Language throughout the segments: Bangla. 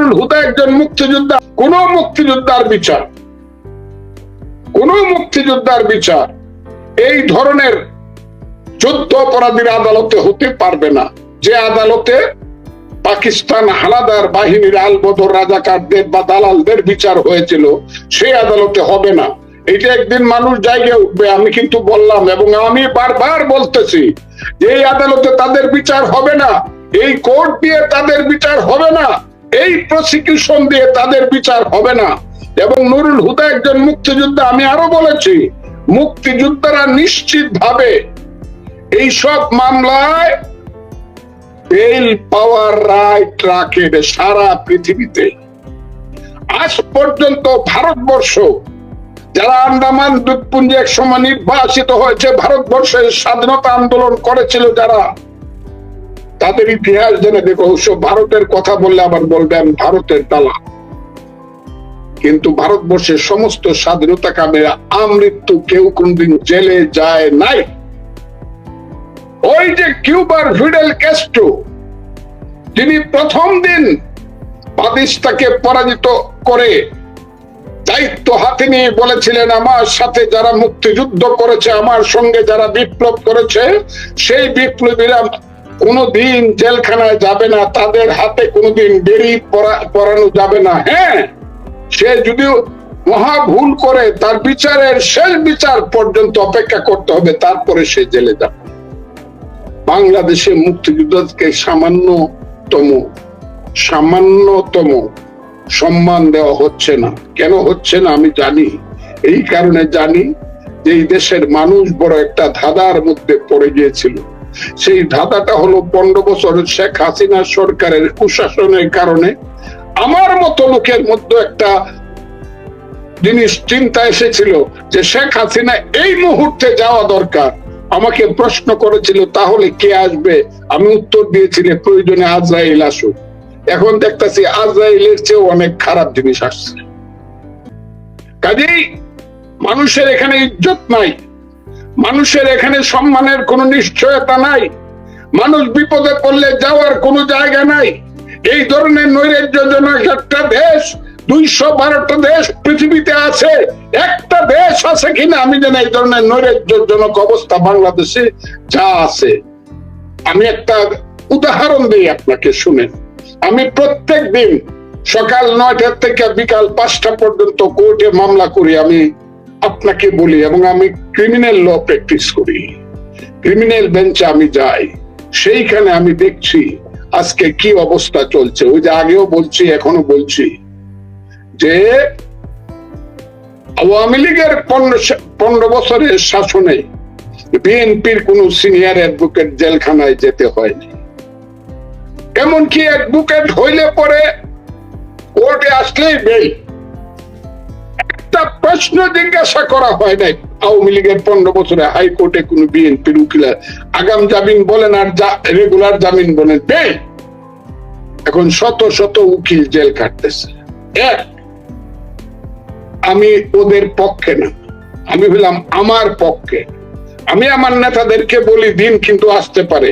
নুরুল হুদা একজন মুক্তিযোদ্ধা। কোন মুক্তিযোদ্ধার বিচার এই ধরনের যুদ্ধ অপরাধীর আদালতে হতে পারবে না। যে আদালতে পাকিস্তান হানাদার বাহিনীর আলবদর রাজাকারদের বা দালালদের বিচার হয়েছিল সেই আদালতে হবে না। এটা একদিন মানুষ জায়গায় উঠবে। আমি কিন্তু বললাম এবং আমি বারবার বলতেছি যে এই আদালতে তাদের বিচার হবে না, এই কোর্ট দিয়ে তাদের বিচার হবে না, এই প্রসিকিউশন দিয়ে তাদের বিচার হবে না। এবং নুরুল হুদা একজন মুক্তিযোদ্ধা। আমি আরো বলেছি, মুক্তিযোদ্ধারা নিশ্চিত ভাবে এইসব মামলায় বেল পাওয়ার রাইট রাখে সারা পৃথিবীতে। আজ পর্যন্ত ভারতবর্ষ যারা আন্দামান দ্বীপপুঞ্জে এক সময় নির্বাসিত হয়েছে, ভারতবর্ষের স্বাধীনতা আন্দোলন করেছিল যারা, তাদের ইতিহাস জেনে দেখো। ভারতের কথা বললে আবার বলবেন ভারতের দালাল, কিন্তু ভারতবর্ষের সমস্ত স্বাধীনতা কামীরা আমৃত্যু কেউ কোনদিন জেলে যায় নাই। ওই যে কিউবার ফিডেল ক্যাস্ট্রো, তিনি প্রথম দিন বাতিস্তাকে পরাজিত করে দায়িত্ব হাতে নিয়ে বলেছিলেন, আমার সাথে যারা মুক্তিযুদ্ধ করেছে, আমার সঙ্গে যারা বিপ্লব করেছে, সেই বিপ্লবীরা কোনোদিন জেলখানায় যাবে না, তাদের হাতে কোনোদিন বেরি পরানো যাবে না। হ্যাঁ, সে যদিও মহা ভুল করে, তার বিচারের শেষ বিচার পর্যন্ত অপেক্ষা করতে হবে, তারপরে সে জেলে যাবে। বাংলাদেশে মুক্তিযুদ্ধকে সামান্যতম সম্মান দেওয়া হচ্ছে না। কেন হচ্ছে না আমি জানি। এই কারণে জানি যে এই দেশের মানুষ বড় একটা ধাঁধার মধ্যে পড়ে গিয়েছিল। সেই ধাঁধাটা হলো 15 বছরের শেখ হাসিনা সরকারের কুশাসনের কারণে আমার মতো লোকের মধ্যে একটা জিনিস চিন্তা এসেছিল যে শেখ হাসিনা এই মুহূর্তে যাওয়া দরকার। আমাকে প্রশ্ন করেছিল তাহলে কে আসবে, আমি উত্তর দিয়েছিলাম প্রয়োজনে আজরাইল আসুক। এখন দেখতেছি আজরাইলের চেয়েও অনেক খারাপ জিনিস আসছে। কাজেই মানুষের এখানে ইজ্জত নাই, মানুষের এখানে সম্মানের কোনো নিশ্চয়তা নাই, মানুষ বিপদে পড়লে যাওয়ার কোনো জায়গা নাই। এই ধরনের নৈরাজ্যজনক একটা দেশ, 212টা দেশ পৃথিবীতে আছে, একটা দেশ আছে কিনা আমি জানি এই ধরনের নৈরাজ্যজনক অবস্থা বাংলাদেশে যা আছে। আমি একটা উদাহরণ দিই আপনাকে, শুনেন। আমি প্রত্যেক দিন সকাল 9টা থেকে বিকাল 5টা পর্যন্ত কোর্টে মামলা করি, আমি আপনাকে বলি, এবং আমি ক্রিমিনাল ল প্র্যাকটিস করি। ক্রিমিনাল বেঞ্চে আমি যাই, সেইখানে আমি দেখছি আজকে কি অবস্থা চলছে। ওই যে আগেও বলছি, এখনো বলছি যে আওয়ামী লীগের 15 বছরের শাসনে বিএনপির কোন সিনিয়র অ্যাডভোকেট জেলখানায় যেতে হয়নি। এমনকি অ্যাডভোকেট হইলে পরে কোর্টে আসলেই বেল। একটা প্রশ্ন জিজ্ঞাসা করা হয় নাই আওয়ামী লীগের 15 বছরে হাইকোর্টে কোন বিএনপির উকিলের আগাম জামিন বলেন আর রেগুলার জামিন বলেন, বেল। এখন শত শত উকিল জেল কাটতেছে। আমি ওদের পক্ষে না, আমি বললাম আমার পক্ষে। আমি আমার নেতাদেরকে বলি দিন কিন্তু আসতে পারে।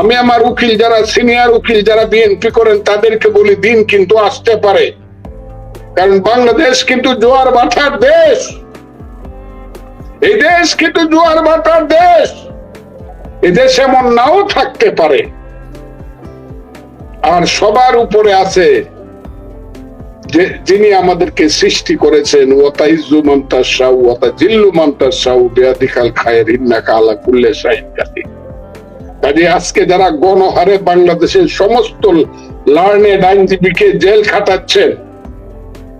আমি আমার উকিল যারা সিনিয়র উকিল যারা বিএনপি করেন তাদেরকে বলি দিন কিন্তু আসতে পারে। কারণ বাংলাদেশ কিন্তু জোয়ার ভাটার দেশ, এই দেশ কিন্তু জোয়ার ভাটার দেশ। এই দেশ এমন নাও থাকতে পারে। আর সবার উপরে আছে যিনি আমাদেরকে সৃষ্টি করেছেন, ওয়াতাইজু মান তাশাউ ওয়াতাজিল্লু মান তাশাউ বিয়াদিকাল খায়র ইন্নাকা আলা কুল্লি শাইইন কাদির। কাজে আজকে যারা গণহারে বাংলাদেশের সমস্ত লার্নেড আইনজীবীকে জেল খাটাচ্ছেন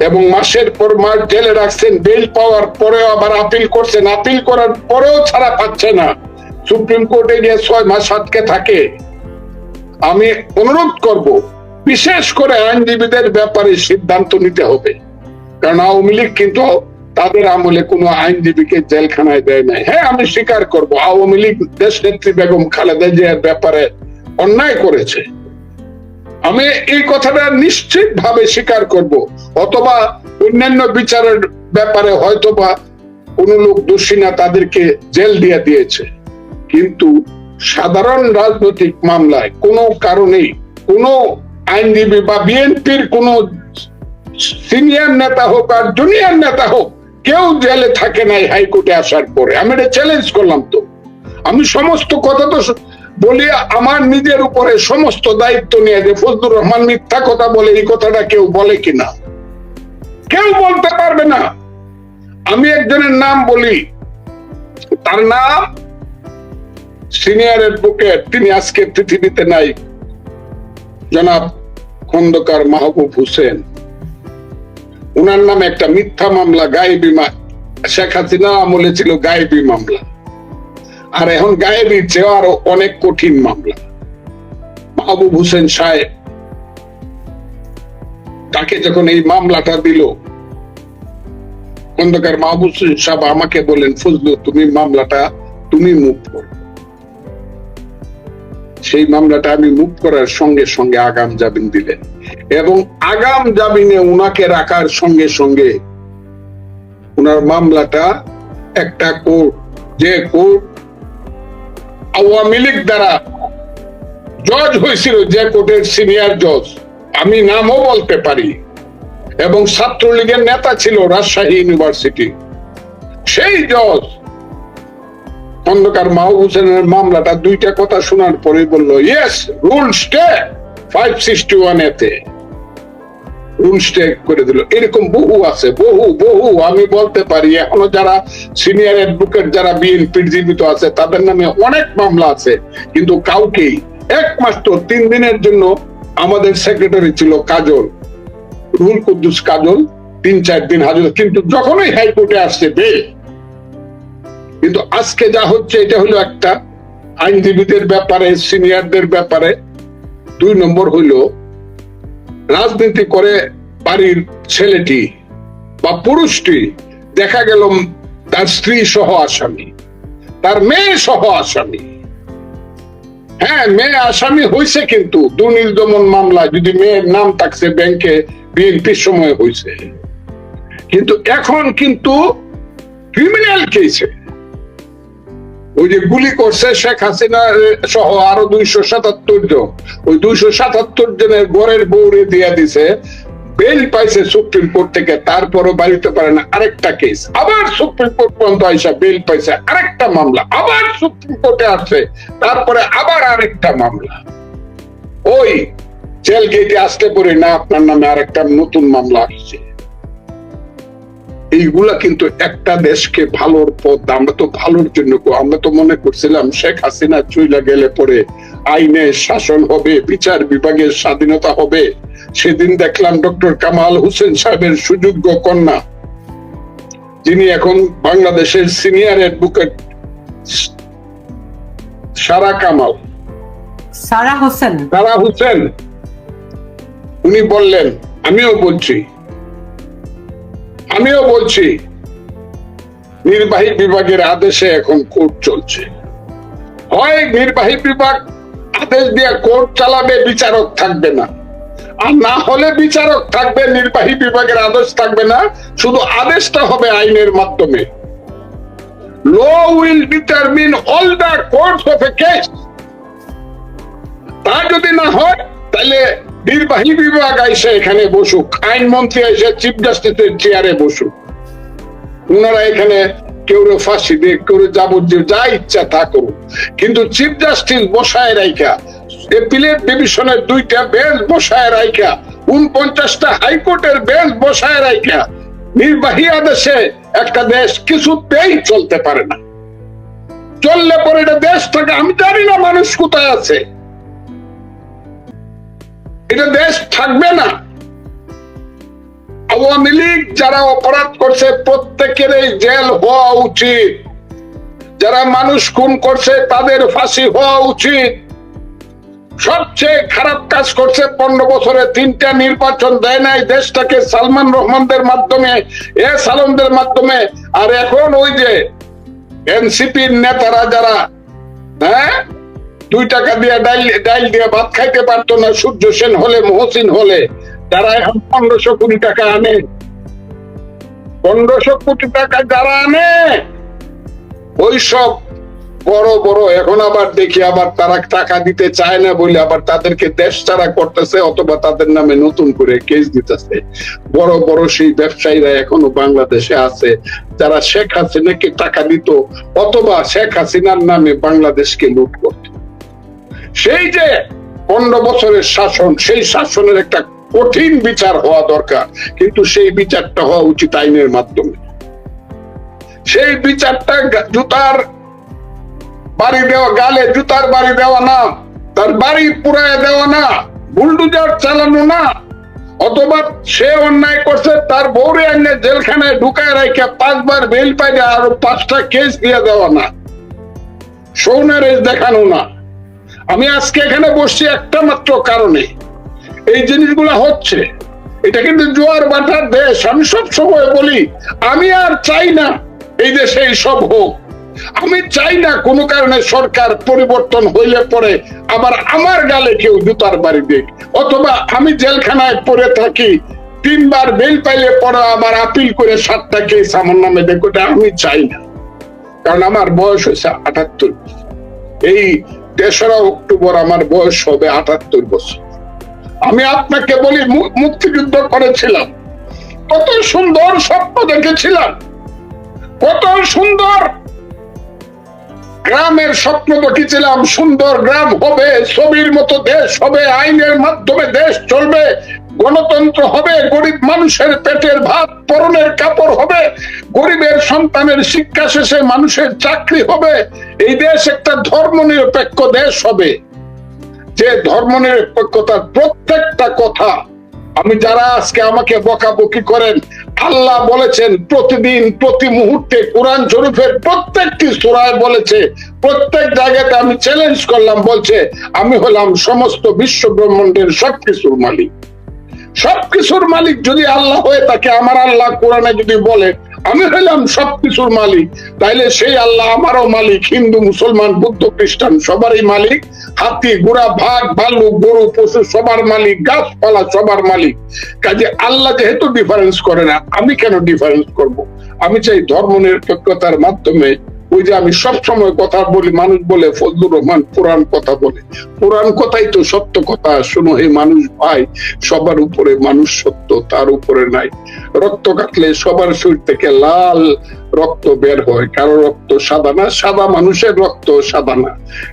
এবং মাসের পর মাস জেলে রাখছেন, বেল পাওয়ার পরেও আবার আপিল করছেন, আপিল করার পরেও ছাড়া পাচ্ছে না, সুপ্রিম কোর্টে গিয়ে 6 মাস আটকে থাকে। আমি অনুরোধ করব বিশেষ করে আইনজীবীদের ব্যাপারে সিদ্ধান্ত নিতে হবে। কারণ আওয়ামী লীগ কিন্তু তাদের আমলে কোনো আইনজীবীকে জেলখানায় দেয় নাই। হ্যাঁ, আমি স্বীকার করব আওয়ামী লীগ দেশ নেত্রী বেগম খালেদা জিয়ার ব্যাপারে অন্যায় করেছে, আমি এই কথাটা নিশ্চিত ভাবে স্বীকার করব। অথবা অন্যান্য বিচারের ব্যাপারে হয়তোবা কোন লোক দোষী না, তাদেরকে জেল দিয়ে দিয়েছে। কিন্তু সাধারণ রাজনৈতিক মামলায় কোনো কারণেই কোনো আইনজীবী বা বিএনপির কোন সিনিয়র নেতা হোক আর জুনিয়র নেতা হোক, কেউ জেলে থাকে নাই হাইকোর্টে আসার পরে। আমি এটা চ্যালেঞ্জ করলাম। তো আমি সমস্ত কথা তো বলি, আমার নিজের উপরে সমস্ত দায়িত্ব নিয়ে, যে ফজলুর রহমান মিথ্যা কথা বলে, এই কথাটা কেউ বলে কিনা? কেউ বলতে পারবে না। আমি একজনের নাম বলি, তার নাম সিনিয়র অ্যাডভোকেট, তিনি আজকে পৃথিবীতে নাই, জনাব খন্দকার মাহবুব হোসেন। উনার নামে একটা মিথ্যা মামলা, গায়েবী, শেখ হাসিনা আমলে ছিল গায়েবী মামলা, আর এখন গায়েবীর চেয়ে আরো অনেক কঠিন মামলা। মাহবুব হোসেন সাহেব, তাকে যখন এই মামলাটা দিল, খন্দকার মাহবুব হোসেন সাহেব আমাকে বলেন, ফজলু তুমি মামলাটা তুমি মুভ করো। সেই মামলাটা আমি মুভ করার সঙ্গে সঙ্গে আগাম জামিন দিলেন, এবং আগাম জামিনে উনাকে রাখার সঙ্গে সঙ্গে উনার মামলাটা একটা কোর্ট, যে কোর্ট আওয়ামী লীগ দ্বারা জজ হয়েছিল, যে কোর্টের সিনিয়র জজ, আমি নামও বলতে পারি, এবং ছাত্রলীগের নেতা ছিল রাজশাহী ইউনিভার্সিটি, সেই জজ খন্দকার মাহবুব হোসেনের মামলাটা দুইটা কথা শোনার পরে বলল, ইয়েস, রুল স্টে 561 এতে রুল স্টে করে দিল। এরকম বহু আছে, বহু বহু আমি বলতে পারি। এখনো যারা সিনিয়র অ্যাডভোকেট, যারা বিএনপির জীবিত আছে, তাদের নামে অনেক মামলা আছে, কিন্তু কাউকেই, একমাত্র 3 দিনের জন্য আমাদের সেক্রেটারি ছিল কাজল, রুহুল কুদ্দুস কাজল, 3-4 দিন হাজত, কিন্তু যখনই হাইকোর্টে আসছে বেল। কিন্তু আজকে যা হচ্ছে, এটা হলো একটা আইনজীবীদের ব্যাপারে, সিনিয়রদের ব্যাপারে। 2 নম্বর হইলো, রাজনীতি করে বাড়ির ছেলেটি বা পুরুষটি দেখা গেল তার স্ত্রী সহ আসামি, তার মেয়ে সহ আসামি। হ্যাঁ, মেয়ে আসামি হয়েছে, কিন্তু দুর্নীতি দমন মামলায় যদি মেয়ের নাম থাকছে ব্যাংকে, বিএনপির সময় হয়েছে, কিন্তু এখন কিন্তু ক্রিমিনাল কেসে, ওই যে গুলি করছে শেখ হাসিনা সহ আরো 277 জন, ওই 277 জনের ঘরের বউরে দিয়া দিছে, বেল পাইছে সুপ্রিম কোর্ট থেকে, তারপরও বাড়িতে পারে না, আরেকটা কেস, আবার সুপ্রিম কোর্ট পর্যন্ত আইসা বেল পাইছে, আরেকটা মামলা, আবার সুপ্রিম কোর্টে আসছে, তারপরে আবার আরেকটা মামলা। ওই জেল গেটে আসতে পারে না, আপনার নামে আরেকটা নতুন মামলা আসছে। এইগুলা কিন্তু একটা দেশকে ভালোর পথ। আমরা তো ভালোর জন্য, আমরা তো মনে করছিলাম শেখ হাসিনা চইলা গেলে পরে আইনের শাসন হবে, বিচার বিভাগের স্বাধীনতা হবে। সেদিন দেখলাম ডক্টর কামাল হোসেন সাহেবের সুযোগ্য কন্যা, যিনি এখন বাংলাদেশের সিনিয়র অ্যাডভোকেট, সারা হোসেন, উনি বললেন, আমিও বলছি নির্বাহী বিভাগের আদেশে এখন কোর্ট চলছে। হয় নির্বাহী বিভাগ আদেশ দিয়ে কোর্ট চালাবে, বিচারক থাকবে না, আর না হলে বিচারক থাকবে, নির্বাহী বিভাগের আদেশ থাকবে না, শুধু আদেশটা হবে আইনের মাধ্যমে। Law will determine all the course of a case. তা যদি না হয়, তাহলে নির্বাহী বিভাগ এসে এখানে বসুক, আইনমন্ত্রী এসে চিফ জাস্টিসের চেয়ারে বসুক, ওনারা এখানে কেউ ফাঁসি দিয়ে, কেউ যাবজ্জীব, যা ইচ্ছা তা করুক, কিন্তু চিফ জাস্টিস বসায় রাইখা, এপিলেট ডিভিশনের 2টা বেঞ্চ বসায় রাইখা, 49টা হাইকোর্টের বেঞ্চ বসায় রাইখা নির্বাহী আদেশে একটা দেশ কিছুতেই চলতে পারে না। চললে পরে এটা দেশ থাকে, আমি জানি না মানুষ কোথায় আছে, এটা দেশ থাকবে না। আওয়ামী লীগ যারা অপরাধ করছে, প্রত্যেকের জেল হওয়া উচিত। যারা মানুষ খুন করছে, তাদের ফাঁসি হওয়া উচিত। সবচেয়ে খারাপ কাজ করছে, 15 বছরে 3টা নির্বাচন দেয় নাই দেশটাকে, সালমান রহমানদের মাধ্যমে, সালমদের মাধ্যমে। আর এখন ওই যে এনসিপির নেতারা যারা 2 টাকা দিয়ে ডাইল দিয়ে ভাত খাইতে পারতো না, সূর্য সেন হলে, মহসিন হলে, যারা এখন 1500 কোটি টাকা আনে, 1500 কোটি টাকা যারা আনে, ওই সব বড় বড় এখন আবার দেখি আবার তারা টাকা দিতে চায় না বলে আবার তাদেরকে দেশ ছাড়া করতেছে, অথবা তাদের নামে নতুন করে কেস দিতেছে। বড় বড় সেই ব্যবসায়ীরা এখনো বাংলাদেশে আছে, যারা শেখ হাসিনাকে টাকা দিত অথবা শেখ হাসিনার নামে বাংলাদেশকে লুট করত। সেই যে 15 বছরের শাসন, সেই শাসনের একটা কঠিন বিচার হওয়া দরকার, কিন্তু সেই বিচারটা হওয়া উচিত আইনের মাধ্যমে। সেই বিচারটা জুতার বাড়ি দেওয়া, গালে জুতার বাড়ি দেওয়া না, তার বাড়ি পুরায় দেওয়া না, বুলডুজার চালানো না, অথবা সে অন্যায় করছে তার বউরে এনে জেলখানায় ঢুকায় রেখে 5 বার বেল পাইলে আরো 5টা কেস দিয়ে দেওয়া না, সৌনারেজ দেখানো না। আমি আজকে এখানে বসছি একটা মাত্র কারণে, এই জিনিসগুলো হচ্ছে। এটা কিন্তু জোয়ার বাটার দেশ। আমি সব সময় বলি আমি আর চাই না এই দেশে এইসব হোক। আমি চাই না কোনো কারণে সরকার পরিবর্তন হইলে পরে আবার আমার গালে কেউ জুতার বাড়ি দিক, অথবা আমি জেলখানায় পড়ে থাকি 3 বার বেল পাইলে পরে আবার আপিল করে 7টা কেস আমার নামে দেখো। আমি চাই না, কারণ আমার বয়স হয়েছে 78। এই 3রা অক্টোবর আমার বয়স হবে 78 বছর। আমি আপনাকে বলি মুক্তিযুদ্ধ করেছিলাম, কত সুন্দর স্বপ্ন দেখেছিলাম, কত সুন্দর গ্রামের স্বপ্ন দেখেছিলাম। সুন্দর গ্রাম হবে, ছবির মতো দেশ হবে, আইনের মাধ্যমে দেশ চলবে, গণতন্ত্র হবে, গরিব মানুষের পেটের ভাত পরনের কাপড় হবে, গরিবের সন্তানের শিক্ষা শেষে মানুষের চাকরি হবে, এই দেশ একটা ধর্মনিরপেক্ষ দেশ হবে। যে ধর্মনিরপেক্ষতার প্রত্যেকটা কথা, আমি যারা আজকে আমাকে বকাবকি করেন, আল্লাহ বলেছেন প্রতিদিন প্রতি মুহূর্তে কোরআন শরীফের প্রত্যেকটি সূরায় বলেছে, প্রত্যেক জায়গাতে আমি চ্যালেঞ্জ করলাম, বলছে আমি হলাম সমস্ত বিশ্ব ব্রহ্মাণ্ডের সবকিছুর মালিক। সবকিছুর মালিক যদি আল্লাহ হয়ে থাকে, আমার আল্লাহ কোরআনে যদি বলে আমি হলাম সবকিছুর মালিক, তাইলে সেই আল্লাহ আমারও মালিক, হিন্দু মুসলমান বৌদ্ধ খ্রিস্টান সবারই মালিক, হাতি ঘোড়া ভাগ ভাল্লুক গরু পশু সবার মালিক, গাছপালা সবার মালিক। কাজে আল্লাহ যেহেতু ডিফারেন্স করে না, আমি কেন ডিফারেন্স করব? আমি চাই ধর্মনিরপেক্ষতার মাধ্যমে, ওই যে আমি সব সময় কথা বলি, মানুষ বলে ফজলুর রহমান পুরাণ কথা বলে, পুরাণ কথাই তো সত্য কথা। শোনো হে মানুষ ভাই, সবার উপরে মানুষ সত্য, তার উপরে নাই। রক্ত কাটলে সবার শরীর থেকে লাল রক্ত বের হয়, কারো রক্ত সাদা না, সাদা মানুষের রক্ত সাদা না,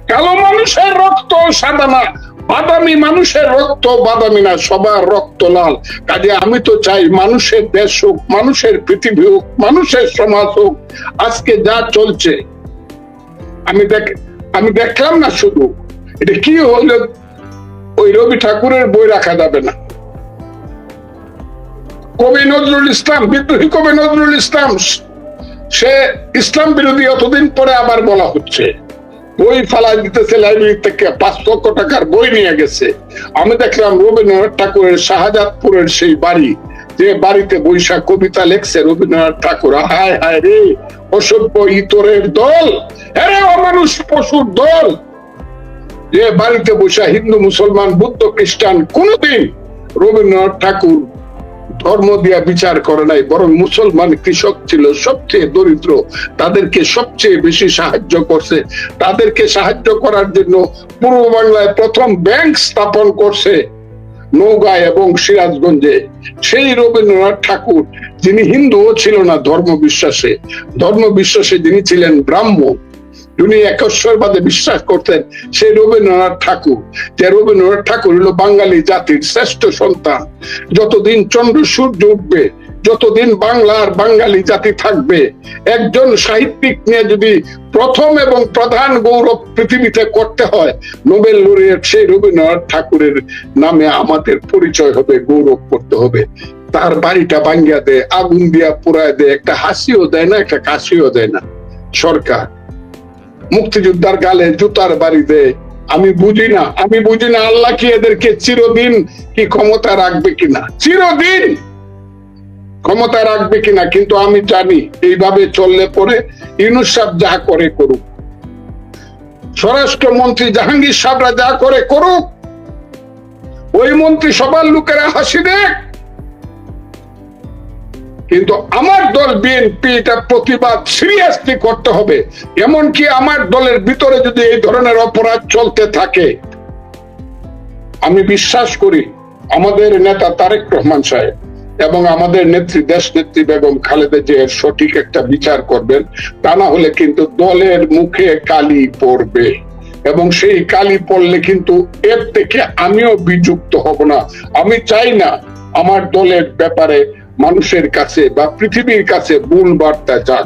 কালো মানুষের রক্ত সাদা না, বাদামি মানুষের রক্ত বাদামি না, সবার রক্ত লাল। কাজে আমি তো চাই মানুষের দেশ হোক, মানুষের পৃথিবী হোক, মানুষের সমাজ হোক। আজকে যা চলছে আমি দেখলাম না, শুধু এটা কি হইল, ওই রবি ঠাকুরের বই রাখা যাবে না। কবি নজরুল ইসলাম, বিদ্রোহী কবি নজরুল ইসলাম, সে ইসলাম বিরোধী, অতদিন পরে আবার বলা হচ্ছে বই ফালা দিতেছে, লাইব্রেরি থেকে 5 লক্ষ টাকার বই নিয়ে গেছে। আমি দেখলাম রবীন্দ্রনাথ ঠাকুরের শাহজাদপুরের সেই বাড়ি, যে বাড়িতে বৈশা কবিতা লেখছে রবীন্দ্রনাথ ঠাকুর। হায় হায় রে, অসভ্য ইতরের দল, আরে অমানুষ পশুর দল, যে বাড়িতে বৈশা হিন্দু মুসলমান বৌদ্ধ খ্রিস্টান কোনদিন রবীন্দ্রনাথ ঠাকুর ধর্ম দিয়া বিচার করে নাই, বরং মুসলমান কৃষক ছিল সবচেয়ে দরিদ্র, তাদেরকে সবচেয়ে বেশি সাহায্য করছে। তাদেরকে সাহায্য করার জন্য পূর্ব বাংলায় প্রথম ব্যাংক স্থাপন করছে নওগাঁয় এবং সিরাজগঞ্জে। সেই রবীন্দ্রনাথ ঠাকুর, যিনি হিন্দুও ছিল না ধর্ম বিশ্বাসে যিনি ছিলেন ব্রাহ্মণ, যিনি একেশ্বরবাদে বিশ্বাস করতেন, সেই রবীন্দ্রনাথ ঠাকুর। যে রবীন্দ্রনাথ ঠাকুর হলো বাঙালি জাতির শ্রেষ্ঠ সন্তান। যতদিন চন্দ্র সূর্য উঠবে, যতদিন বাংলার বাঙালি জাতি থাকবে, একজন সাহিত্যিক নিয়ে যদি প্রথম এবং প্রধান গৌরব পৃথিবীতে করতে হয়, নোবেল লরিয়েট সেই রবীন্দ্রনাথ ঠাকুরের নামে আমাদের পরিচয় হবে, গৌরব করতে হবে। তার বাড়িটা ভাঙ্গিয়া দেয়, আগুন দিয়া পোড়ায় দেয়, একটা হাসিও দেয় না, একটা কাশিও দেয় না সরকার। মুক্তিযোদ্ধার গালে জুতার বাড়ি দেয়। আমি বুঝি না আল্লাহ কি এদেরকে চিরদিন কি ক্ষমতা রাখবে কিনা, চিরদিন ক্ষমতা রাখবে কিনা। কিন্তু আমি জানি এইভাবে চললে পরে ইউনূস সাহেব যা করে করুক, স্বরাষ্ট্রমন্ত্রী জাহাঙ্গীর সাহেবরা যা করে করুক, ওই মন্ত্রী সবার লোকেরা হাসি দেখ, কিন্তু আমার দল বিএনপি এটা প্রতিবাদ সিরিয়াসলি করতে হবে। এমনকি আমার দলের ভিতরে যদি এই ধরনের অপরাধ চলতে থাকে, আমি বিশ্বাস করি আমাদের নেতা তারেক রহমান সাহেব এবং আমাদের নেত্রী দেশ নেত্রী বেগম খালেদা জিয়া সঠিক একটা বিচার করবেন। তা না হলে কিন্তু দলের মুখে কালি পড়বে, এবং সেই কালি পড়লে কিন্তু এর থেকে আমিও বিযুক্ত হব না। আমি চাই না আমার দলের ব্যাপারে মানুষের কাছে বা পৃথিবীর কাছে ভুল বার্তা যাক।